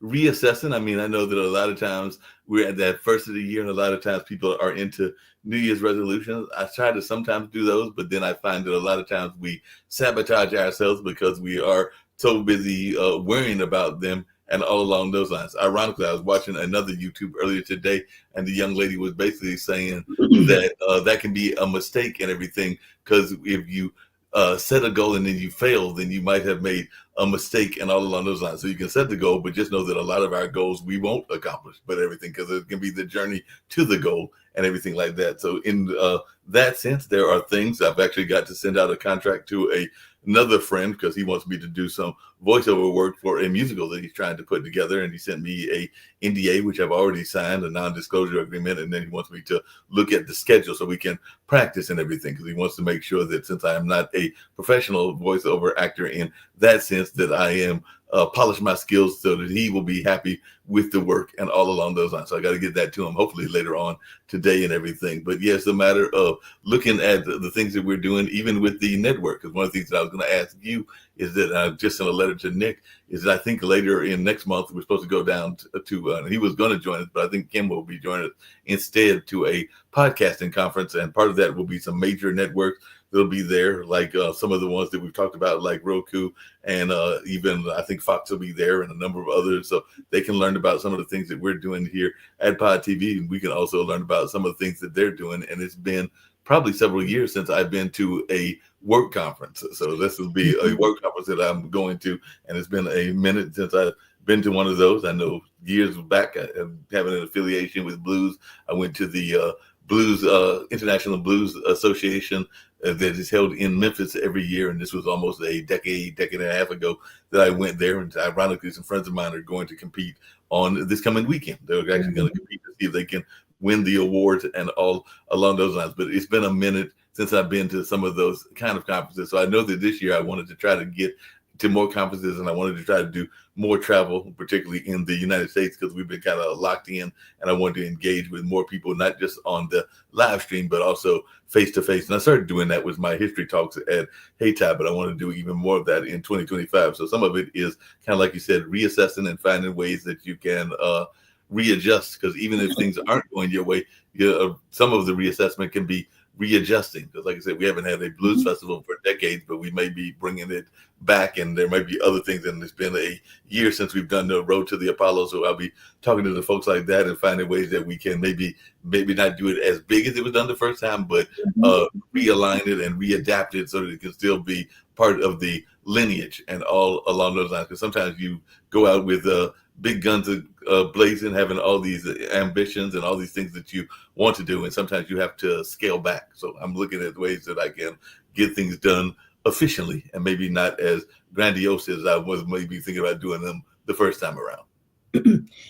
B: reassessing. I mean, I know that a lot of times we're at that first of the year, and a lot of times people are into New Year's resolutions. I try to sometimes do those, but then I find that a lot of times we sabotage ourselves because we are so busy worrying about them and all along those lines. Ironically, I was watching another YouTube earlier today, and the young lady was basically saying that that can be a mistake and everything because if you set a goal and then you fail, then you might have made a mistake and all along those lines. So you can set the goal, but just know that a lot of our goals we won't accomplish, but everything because it can be the journey to the goal and everything like that. So in that sense, there are things I've actually got to send out a contract to another friend because he wants me to do some voiceover work for a musical that he's trying to put together, and he sent me a NDA which I've already signed, a non-disclosure agreement, and then he wants me to look at the schedule so we can practice and everything because he wants to make sure that since I am not a professional voiceover actor in that sense that I am polish my skills so that he will be happy with the work and all along those lines. So I got to get that to him hopefully later on today and everything. But yes, a matter of looking at the things that we're doing, even with the network. Because one of the things that I was going to ask you is that I just sent a letter to Nick. Is that I think later in next month we're supposed to go down to he was going to join us, but I think Kim will be joining us instead to a podcasting conference, and part of that will be some major networks that'll be there, like some of the ones that we've talked about, like Roku, and even I think Fox will be there, and a number of others, so they can learn about some of the things that we're doing here at Pod TV, and we can also learn about some of the things that they're doing. And it's been probably several years since I've been to a work conference, so this will be a work conference that I'm going to, and it's been a minute since I've been to one of those. I know years back, I having an affiliation with blues. I went to the Blues International Blues Association that is held in Memphis every year, and this was almost a decade and a half ago that I went there. And ironically, some friends of mine are going to compete on this coming weekend. They're actually going to compete to see if they can win the awards and all along those lines. But it's been a minute since I've been to some of those kind of conferences, so I know that this year I wanted to try to get to more conferences, and I wanted to try to do more travel, particularly in the United States, because we've been kind of locked in, and I wanted to engage with more people, not just on the live stream, but also face to face. And I started doing that with my history talks at Haytide, but I want to do even more of that in 2025. So some of it is kind of like you said, reassessing and finding ways that you can readjust, because even if things aren't going your way, some of the reassessment can be readjusting, because like I said, we haven't had a blues festival for decades, but we may be bringing it back, and there might be other things. And it's been a year since we've done the Road to the Apollo, so I'll be talking to the folks like that and finding ways that we can maybe not do it as big as it was done the first time, but realign it and readapt it so that it can still be part of the lineage and all along those lines. Because sometimes you go out with big guns blazing, having all these ambitions and all these things that you want to do, and sometimes you have to scale back. So I'm looking at ways that I can get things done efficiently and maybe not as grandiose as I was maybe thinking about doing them the first time around.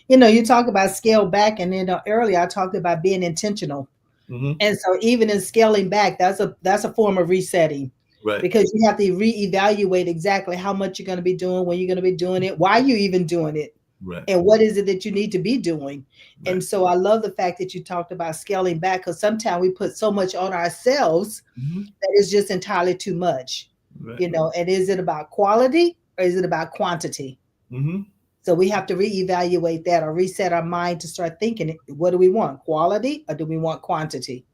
A: You talk about scale back, and then earlier I talked about being intentional.
B: Hmm.
A: And so even in scaling back, that's a form of resetting,
B: Right.
A: because you have to reevaluate exactly how much you're going to be doing, when you're going to be doing it, why you even doing it,
B: Right.
A: and what is it that you need to be doing.
B: Right.
A: And so I love the fact that you talked about scaling back, because sometimes we put so much on ourselves
B: Hmm.
A: that is just entirely too much,
B: Right.
A: and is it about quality or is it about quantity?
B: Hmm.
A: So we have to reevaluate that, or reset our mind to start thinking, what do we want, quality or do we want quantity?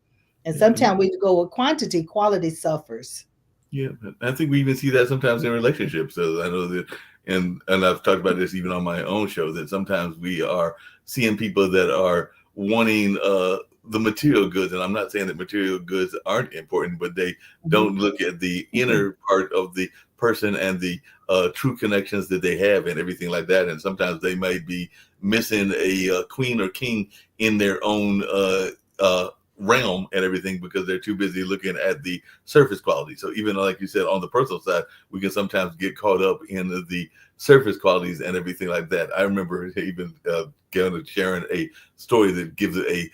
A: And
B: Yeah.
A: sometimes we go with quantity, quality suffers.
B: Yeah, I think we even see that sometimes in relationships. So I know that, and I've talked about this even on my own show, that sometimes we are seeing people that are wanting the material goods, and I'm not saying that material goods aren't important, but they
A: Mhm.
B: don't look at the inner part of the person and the true connections that they have and everything like that. And sometimes they might be missing a queen or king in their own uh, realm and everything because they're too busy looking at the surface quality. So even like you said, on the personal side, we can sometimes get caught up in the surface qualities and everything like that. I remember even sharing a story that gives a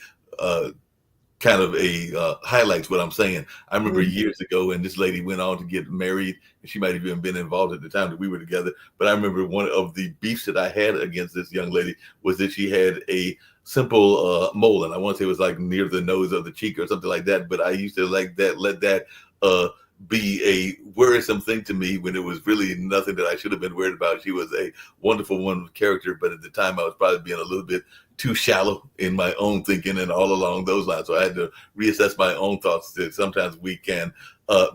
B: kind of a highlights what I'm saying. I remember
A: Mhm.
B: years ago, and this lady went on to get married, and she might have even been involved at the time that we were together. But I remember one of the beefs that I had against this young lady was that she had a simple mole, and I want to say it was like near the nose of the cheek or something like that. But I used to like that, let that uh, be a worrisome thing to me when it was really nothing that I should have been worried about. She was a wonderful one with character, but at the time I was probably being a little bit too shallow in my own thinking and all along those lines. So I had to reassess my own thoughts that sometimes we can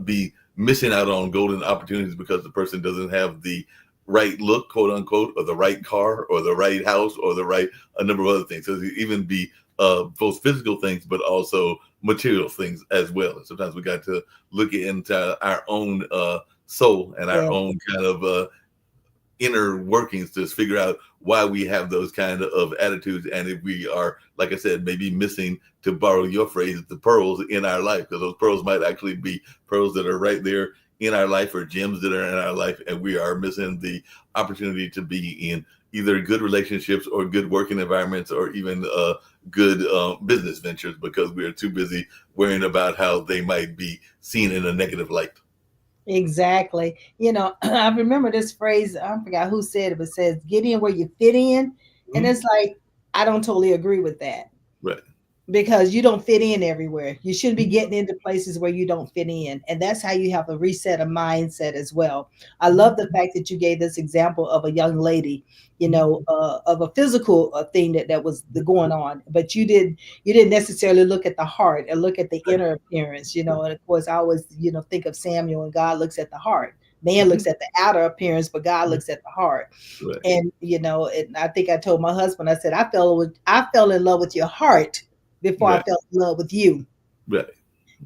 B: be missing out on golden opportunities because the person doesn't have the right look, quote unquote, or the right car or the right house or the right a number of other things. So even be both physical things, but also material things as well. And sometimes we got to look into our own soul and our
A: Yeah.
B: own kind of inner workings to figure out why we have those kind of attitudes, and if we are, like I said, maybe missing, to borrow your phrase, the pearls in our life, because those pearls might actually be pearls that are right there in our life, or gems that are in our life, and we are missing the opportunity to be in either good relationships or good working environments or even good business ventures because we are too busy worrying about how they might be seen in a negative light.
A: Exactly. I remember this phrase, I forgot who said it, but it says, get in where you fit in. And
B: Mm-hmm.
A: it's like, I don't totally agree with that,
B: Right.
A: because you don't fit in everywhere. You shouldn't be
B: Mm-hmm.
A: getting into places where you don't fit in. And that's how you have a reset of mindset as well. I
B: Mm-hmm.
A: love the fact that you gave this example of a young lady,
B: Mm-hmm.
A: of a physical thing that was going on, but you didn't necessarily look at the heart and look at the inner appearance. And of course, I always think of Samuel, and God looks at the heart. Man
B: Mm-hmm.
A: looks at the outer appearance, but God looks at the heart.
B: Right.
A: And I think I told my husband, I said, I fell in love with your heart before I
B: Right.
A: fell in love with you.
B: Right.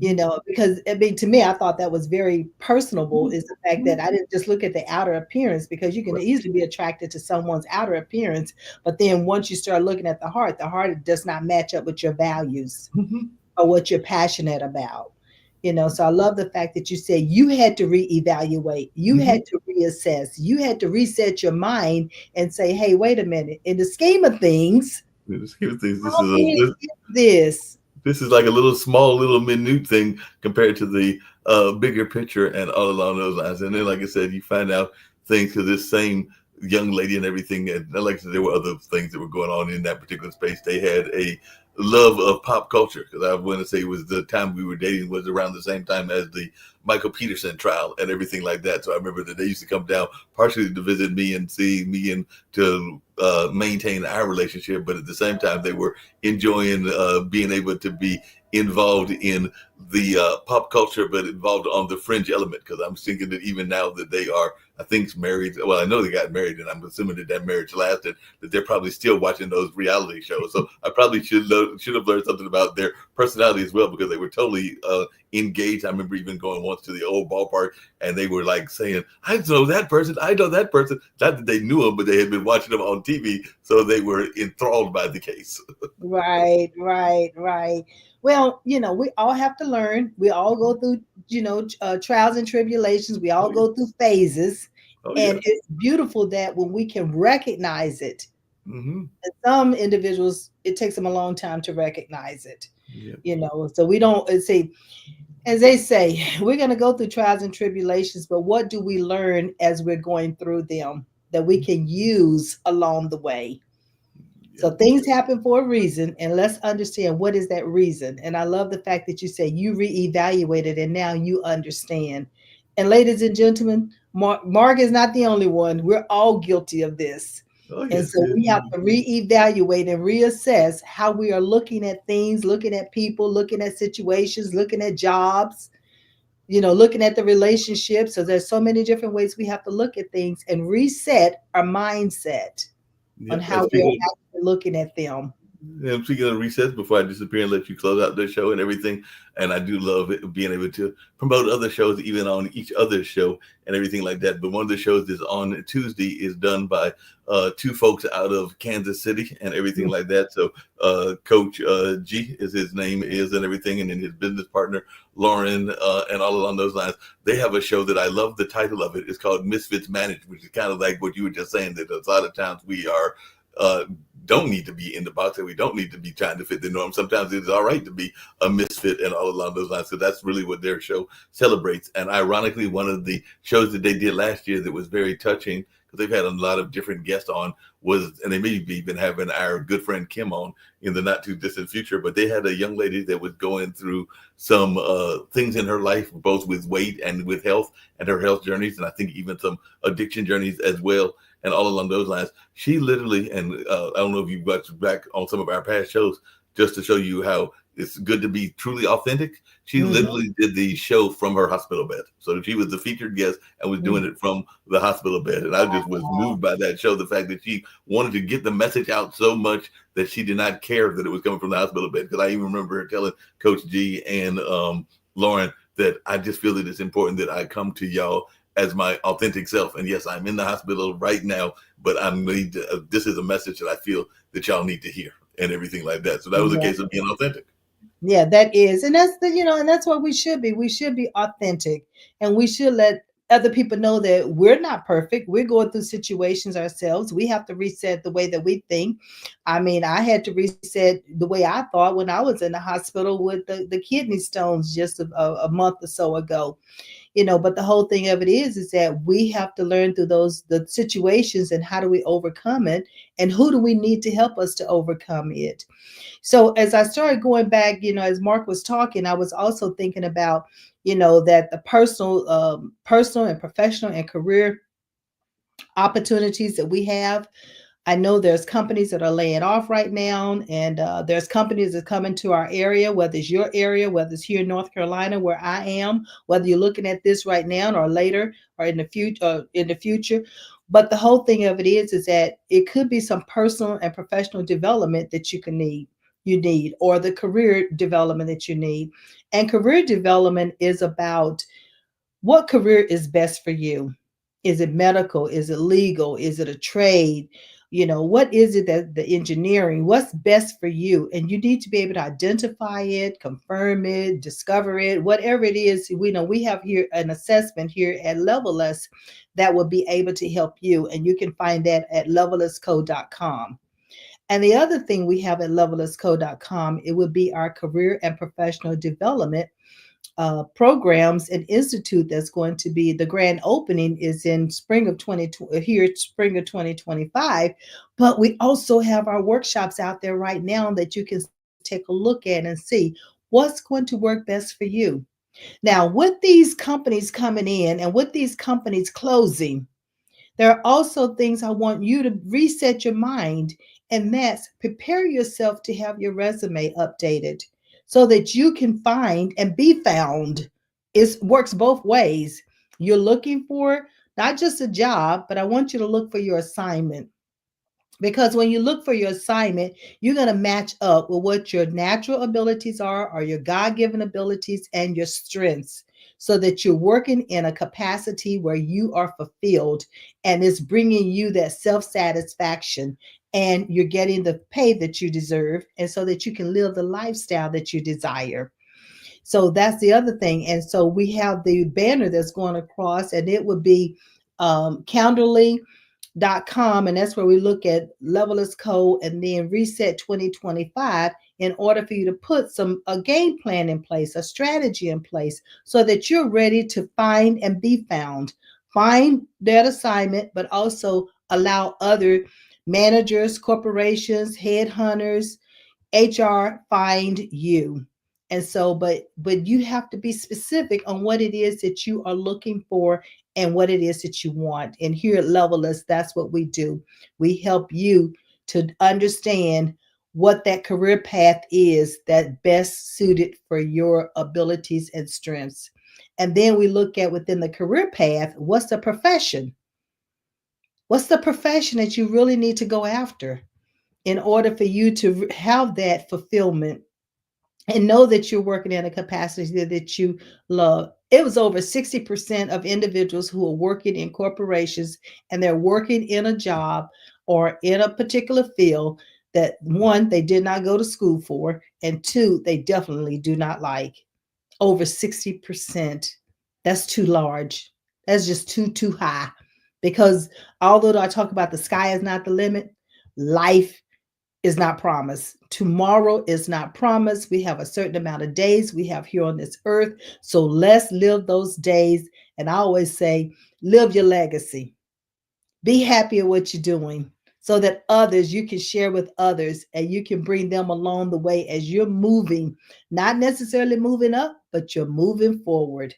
B: Mhm.
A: Because I mean, to me, I thought that was very personable,
B: Mhm.
A: is the fact
B: Mhm.
A: that I didn't just look at the outer appearance, because you can
B: Right.
A: easily be attracted to someone's outer appearance. But then once you start looking at the heart does not match up with your values
B: Mhm.
A: or what you're passionate about. So I love the fact that you said you had to reevaluate, you
B: Mhm.
A: had to reassess, you had to reset your mind and say, hey, wait a minute, in the scheme of things,
B: In the scheme of things,
A: how big is this?
B: this is like a little small, little minute thing compared to the bigger picture and all along those lines. And then, like I said, you find out things to this same young lady and everything. And like I said, there were other things that were going on in that particular space. They had a love of pop culture, because I want to say it was the time we were dating was around the same time as the Michael Peterson trial and everything like that. So I remember that they used to come down partially to visit me and see me and to maintain our relationship, but at the same time they were enjoying being able to be involved in the pop culture, but involved on the fringe element. Because I'm thinking that even now that they are, I think, married. Well, I know they got married, and I'm assuming that that marriage lasted. That they're probably still watching those reality shows. So I probably should have learned something about their personality as well, because they were totally engaged. I remember even going once to the old ballpark, and they were like saying, "I know that person. I know that person." Not that they knew him, but they had been watching them on TV, so they were enthralled by the case.
A: Right, right, right. Well, we all have to learn. We all go through, trials and tribulations. We all
B: Oh yeah.
A: go through phases.
B: Oh yeah.
A: And it's beautiful that when we can recognize it,
B: Hmm.
A: and some individuals, it takes them a long time to recognize it.
B: Yeah.
A: So we don't see, as they say, we're going to go through trials and tribulations, but what do we learn as we're going through them that we can use along the way? So
B: Yeah.
A: things happen for a reason, and let's understand what is that reason. And I love the fact that you say you reevaluated and now you understand. And ladies and gentlemen, Mark is not the only one. We're all guilty of this.
B: Oh
A: And
B: yes.
A: so
B: Yes.
A: we have to reevaluate and reassess how we are looking at things, looking at people, looking at situations, looking at jobs, looking at the relationships. So there's so many different ways we have to look at things and reset our mindset on
B: Yeah. And
A: how we're
B: speaking
A: actually looking at them.
B: And speaking of resets, before I disappear and let you close out the show and everything, and I do love it, being able to promote other shows, even on each other's show and everything like that. But one of the shows that's on Tuesday is done by two folks out of Kansas City and everything like that. So Coach G is his name is and everything, and then his business partner Lauren and all along those lines. They have a show that I love. The title of it is called Misfits Managed, which is kind of like what you were just saying, that a lot of times we are. Uh, don't need to be in the box and we don't need to be trying to fit the norm. Sometimes it's all right to be a misfit and all along those lines. So that's really what their show celebrates. And ironically, one of the shows that they did last year that was very touching, because they've had a lot of different guests on, was, and they may be even having our good friend Kim on in the not too distant future, but they had a young lady that was going through some things in her life, both with weight and with health and her health journeys. And I think even some addiction journeys as well. And all along those lines, she literally, and I don't know if you've watched back on some of our past shows, just to show you how it's good to be truly authentic. She
A: Mhm.
B: literally did the show from her hospital bed. So she was the featured guest and was doing
A: Mhm.
B: it from the hospital bed. And I just was moved by that show, the fact that she wanted to get the message out so much that she did not care that it was coming from the hospital bed. Because I even remember her telling Coach G and Lauren that I just feel that it's important that I come to y'all as my authentic self. And yes, I'm in the hospital right now, but this is a message that I feel that y'all need to hear and everything like that. So that was a
A: Yeah.
B: case of being authentic.
A: Yeah, that is. And that's and that's what we should be. We should be authentic and we should let other people know that we're not perfect. We're going through situations ourselves. We have to reset the way that we think. I mean, I had to reset the way I thought when I was in the hospital with the kidney stones just a month or so ago. But the whole thing of it is that we have to learn through the situations and how do we overcome it and who do we need to help us to overcome it. So as I started going back, as Mark was talking, I was also thinking about, that the personal and professional and career opportunities that we have. I know there's companies that are laying off right now, and there's companies that come into our area, whether it's your area, whether it's here in North Carolina where I am, whether you're looking at this right now or later or in the future. But the whole thing of it is that it could be some personal and professional development that you need, or the career development that you need. And career development is about what career is best for you. Is it medical? Is it legal? Is it a trade? What is it that the engineering, what's best for you? And you need to be able to identify it, confirm it, discover it, whatever it is. We know we have here an assessment here at Level Us that will be able to help you. And you can find that at levelusco.com. And the other thing we have at levelusco.com, it would be our career and professional development programs and institute that's going to be the grand opening is in spring of 2020 here spring of 2025, but we also have our workshops out there right now that you can take a look at and see what's going to work best for you. Now with these companies coming in and with these companies closing, there are also things I want you to reset your mind, and that's prepare yourself to have your resume updated so that you can find and be found. It works both ways. You're looking for not just a job, but I want you to look for your assignment, because when you look for your assignment, you're going to match up with what your natural abilities are, or your God-given abilities and your strengths, so that you're working in a capacity where you are fulfilled and it's bringing you that self-satisfaction, and you're getting the pay that you deserve, and so that you can live the lifestyle that you desire. So that's the other thing. And so we have the banner that's going across, and it would be Counterly and that's where we look at levelers code and then reset 2025 in order for you to put a game plan in place, a strategy in place so that you're ready to find and be found. Find that assignment, but also allow other managers, corporations, headhunters, HR find you. And so, but you have to be specific on what it is that you are looking for and what it is that you want. And here at Levelist, that's what we do. We help you to understand what that career path is that best suited for your abilities and strengths. And then we look at within the career path, what's the profession? What's the profession that you really need to go after in order for you to have that fulfillment and know that you're working in a capacity that you love? It was over 60% of individuals who are working in corporations and they're working in a job or in a particular field that one, they did not go to school for, and two, they definitely do not like. Over 60%. That's too large. That's just too high. Because although I talk about the sky is not the limit, life is not promised. Tomorrow is not promised. We have a certain amount of days we have here on this earth. So let's live those days. And I always say, live your legacy. Be happy at what you're doing so that others, you can share with others and you can bring them along the way as you're moving, not necessarily moving up, but you're moving forward.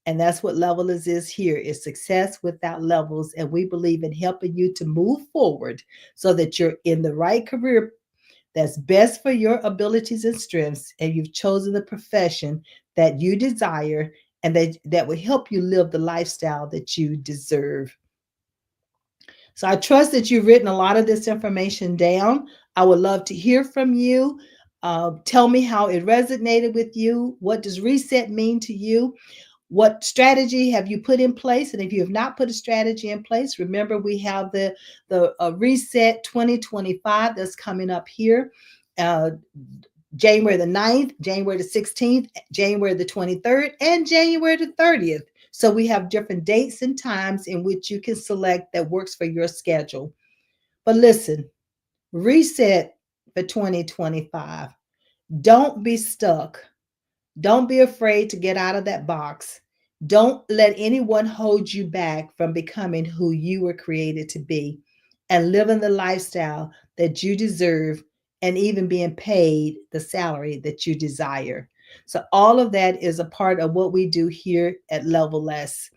A: And that's what Levelers is here, is success without levels. And we believe in helping you to move forward so that you're in the right career that's best for your abilities and strengths, and you've chosen the profession that you desire and that will help you live the lifestyle that you deserve. So I trust that you've written a lot of this information down. I would love to hear from you. Tell me how it resonated with you. What does reset mean to you? What strategy have you put in place? And if you have not put a strategy in place, remember we have the reset 2025 that's coming up here. Uh, January the 9th, January the 16th, January the 23rd, and January the 30th. So we have different dates and times in which you can select that works for your schedule. But listen, reset for 2025. Don't be stuck. Don't be afraid to get out of that box. Don't let anyone hold you back from becoming who you were created to be and living the lifestyle that you deserve and even being paid the salary that you desire. So, all of that is a part of what we do here at Level Less.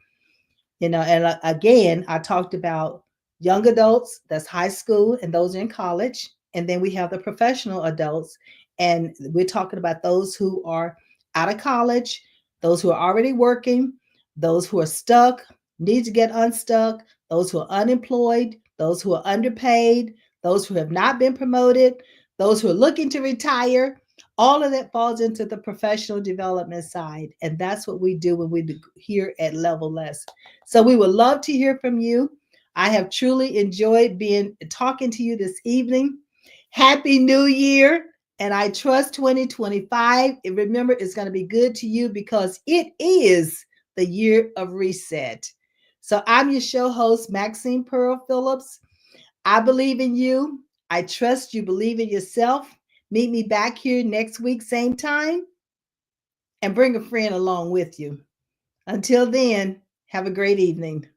A: And again, I talked about young adults, that's high school, and those in college. And then we have the professional adults, and we're talking about those who are out of college, those who are already working, those who are stuck, need to get unstuck, those who are unemployed, those who are underpaid, those who have not been promoted, those who are looking to retire. All of that falls into the professional development side. And that's what we do when we do here at Level Less. So we would love to hear from you. I have truly enjoyed being talking to you this evening. Happy New Year. And I trust 2025. And remember, it's going to be good to you because it is the year of reset. So I'm your show host, Maxine Pearl Phillips. I believe in you. I trust you believe in yourself. Meet me back here next week, same time, and bring a friend along with you. Until then, have a great evening.